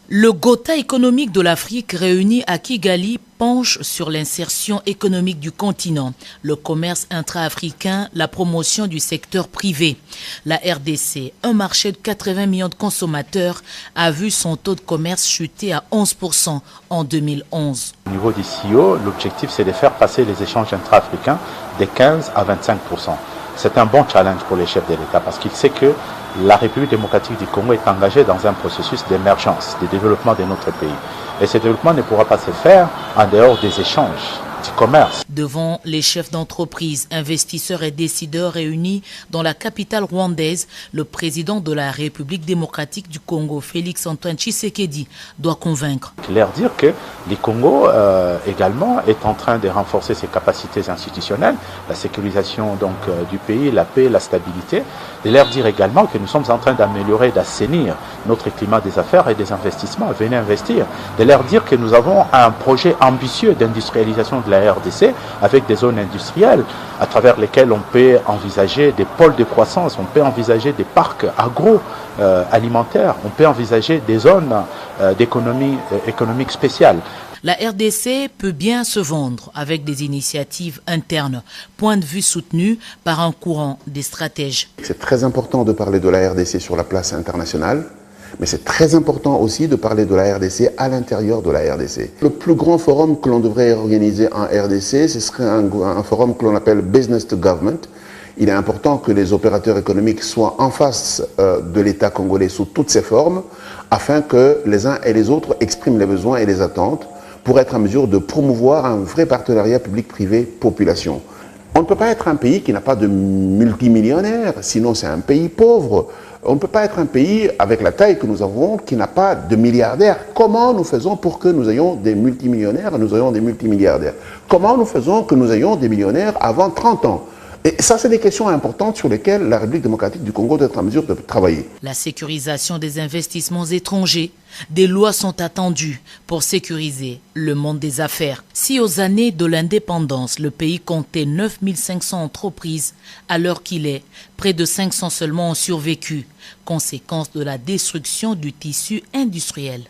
Le Gotha économique de l'Afrique réuni à Kigali penche sur l'insertion économique du continent, le commerce intra-africain, la promotion du secteur privé. La RDC, un marché de 80 millions de consommateurs, a vu son taux de commerce chuter à 11% en 2011. Au niveau du CEO, l'objectif c'est de faire passer les échanges intra-africains de 15 à 25%. C'est un bon challenge pour les chefs de l'État parce qu'il sait que la République démocratique du Congo est engagée dans un processus d'émergence, de développement de notre pays. Et ce développement ne pourra pas se faire en dehors des échanges, du commerce. Devant les chefs d'entreprise, investisseurs et décideurs réunis dans la capitale rwandaise, le président de la République démocratique du Congo, Félix-Antoine Tshisekedi, doit convaincre. Leur dire que le Congo également est en train de renforcer ses capacités institutionnelles, la sécurisation donc, du pays, la paix, la stabilité, de leur dire également que nous sommes en train d'améliorer, d'assainir notre climat des affaires et des investissements. Venez investir. De leur dire que nous avons un projet ambitieux d'industrialisation de la RDC avec des zones industrielles à travers lesquelles on peut envisager des pôles de croissance, on peut envisager des parcs agroalimentaires, on peut envisager des zones d'économie économique spéciale. La RDC peut bien se vendre avec des initiatives internes, point de vue soutenu par un courant des stratèges. C'est très important de parler de la RDC sur la place internationale, mais c'est très important aussi de parler de la RDC à l'intérieur de la RDC. Le plus grand forum que l'on devrait organiser en RDC, ce serait un forum que l'on appelle Business to Government. Il est important que les opérateurs économiques soient en face de l'État congolais sous toutes ses formes, afin que les uns et les autres expriment les besoins et les attentes pour être en mesure de promouvoir un vrai partenariat public-privé-population. On ne peut pas être un pays qui n'a pas de multimillionnaires, sinon c'est un pays pauvre. On ne peut pas être un pays, avec la taille que nous avons, qui n'a pas de milliardaires. Comment nous faisons pour que nous ayons des multimillionnaires et nous ayons des multimilliardaires? Comment nous faisons que nous ayons des millionnaires avant 30 ans? Et ça, c'est des questions importantes sur lesquelles la République démocratique du Congo doit être en mesure de travailler. La sécurisation des investissements étrangers. Des lois sont attendues pour sécuriser le monde des affaires. Si aux années de l'indépendance, le pays comptait 9500 entreprises, à l'heure qu'il est, près de 500 seulement ont survécu, conséquence de la destruction du tissu industriel.